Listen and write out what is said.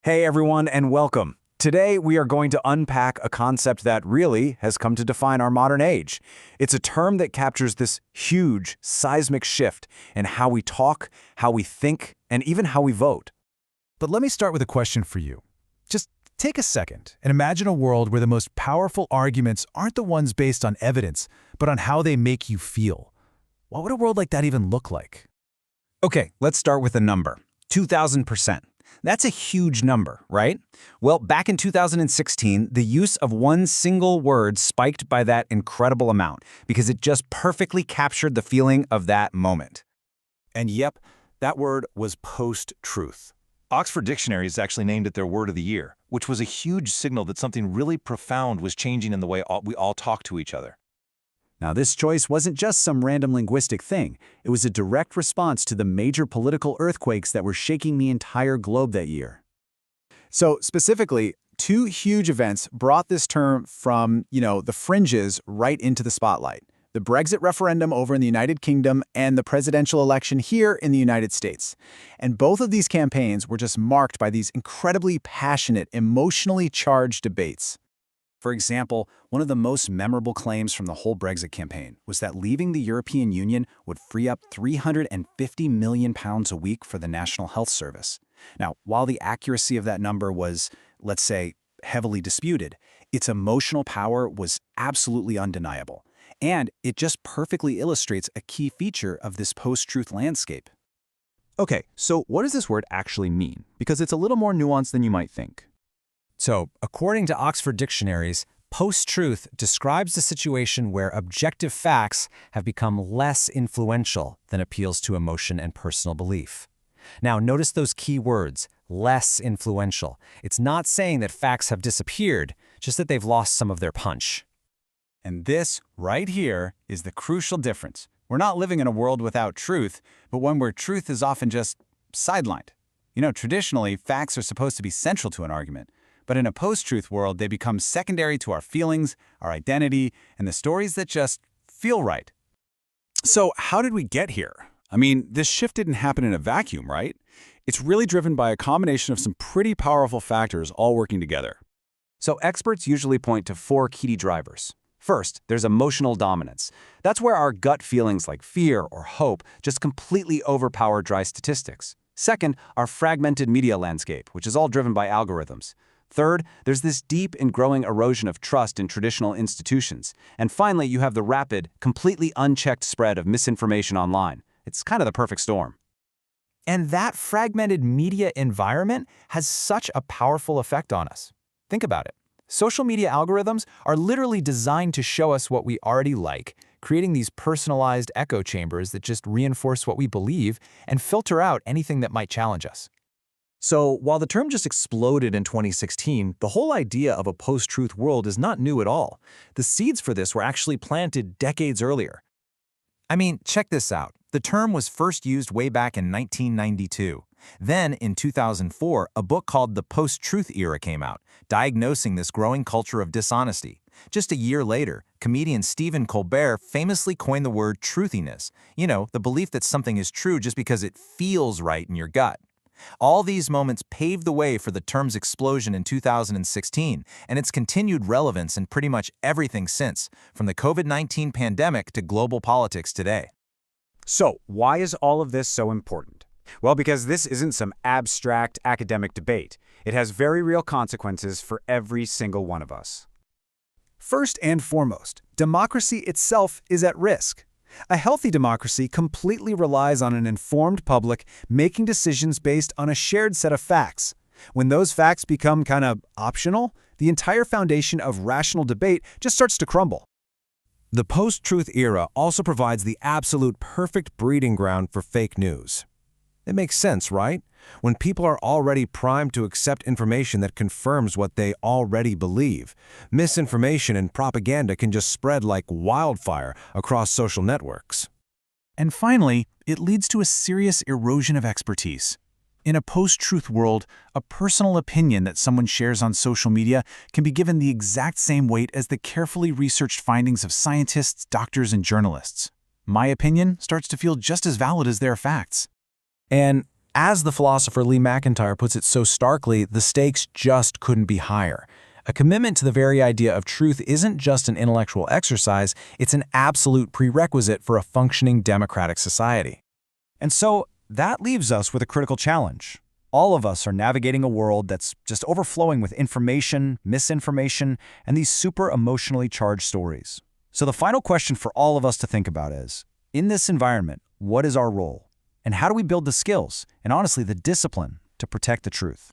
Hey everyone, and welcome. Today we are going to unpack a concept that really has come to define our modern age. It's a term that captures this huge, seismic shift in how we talk, how we think, and even how we vote. But let me start with a question for you. Just take a second and imagine a world where the most powerful arguments aren't the ones based on evidence, but on how they make you feel. What would a world like that even look like? Okay, let's start with a number. 2,000%. That's a huge number, right? Well, back in 2016, the use of one single word spiked by that incredible amount because it just perfectly captured the feeling of that moment. And yep, that word was post-truth. Oxford Dictionary has actually named it their word of the year, which was a huge signal that something really profound was changing in the way we all talk to each other. Now, this choice wasn't just some random linguistic thing. It was a direct response to the major political earthquakes that were shaking the entire globe that year. So, specifically, two huge events brought this term from, the fringes right into the spotlight. The Brexit referendum over in the United Kingdom and the presidential election here in the United States. And both of these campaigns were just marked by these incredibly passionate, emotionally charged debates. For example, one of the most memorable claims from the whole Brexit campaign was that leaving the European Union would free up £350 million a week for the National Health Service. Now, while the accuracy of that number was, let's say, heavily disputed, its emotional power was absolutely undeniable. And it just perfectly illustrates a key feature of this post-truth landscape. Okay, so what does this word actually mean? Because it's a little more nuanced than you might think. So, according to Oxford Dictionaries, post-truth describes the situation where objective facts have become less influential than appeals to emotion and personal belief. Now, notice those key words, less influential. It's not saying that facts have disappeared, just that they've lost some of their punch. And this, right here, is the crucial difference. We're not living in a world without truth, but one where truth is often just sidelined. Traditionally, facts are supposed to be central to an argument. But in a post-truth world, they become secondary to our feelings, our identity, and the stories that just feel right. So how did we get here? This shift didn't happen in a vacuum, right? It's really driven by a combination of some pretty powerful factors all working together. So experts usually point to four key drivers. First, there's emotional dominance. That's where our gut feelings like fear or hope just completely overpower dry statistics. Second, our fragmented media landscape, which is all driven by algorithms. Third, there's this deep and growing erosion of trust in traditional institutions. And finally, you have the rapid, completely unchecked spread of misinformation online. It's kind of the perfect storm. And that fragmented media environment has such a powerful effect on us. Think about it. Social media algorithms are literally designed to show us what we already like, creating these personalized echo chambers that just reinforce what we believe and filter out anything that might challenge us. So, while the term just exploded in 2016, the whole idea of a post-truth world is not new at all. The seeds for this were actually planted decades earlier. Check this out. The term was first used way back in 1992. Then, in 2004, a book called The Post-Truth Era came out, diagnosing this growing culture of dishonesty. Just a year later, comedian Stephen Colbert famously coined the word truthiness. The belief that something is true just because it feels right in your gut. All these moments paved the way for the term's explosion in 2016, and its continued relevance in pretty much everything since, from the COVID-19 pandemic to global politics today. So why is all of this so important? Well, because this isn't some abstract academic debate. It has very real consequences for every single one of us. First and foremost, democracy itself is at risk. A healthy democracy completely relies on an informed public making decisions based on a shared set of facts. When those facts become kind of optional, the entire foundation of rational debate just starts to crumble. The post-truth era also provides the absolute perfect breeding ground for fake news. It makes sense, right? When people are already primed to accept information that confirms what they already believe, misinformation and propaganda can just spread like wildfire across social networks. And finally, it leads to a serious erosion of expertise. In a post-truth world, a personal opinion that someone shares on social media can be given the exact same weight as the carefully researched findings of scientists, doctors, and journalists. My opinion starts to feel just as valid as their facts. And As the philosopher Lee McIntyre puts it so starkly, the stakes just couldn't be higher. A commitment to the very idea of truth isn't just an intellectual exercise, it's an absolute prerequisite for a functioning democratic society. And so that leaves us with a critical challenge. All of us are navigating a world that's just overflowing with information, misinformation, and these super emotionally charged stories. So the final question for all of us to think about is, in this environment, what is our role? And how do we build the skills, and honestly, the discipline, to protect the truth?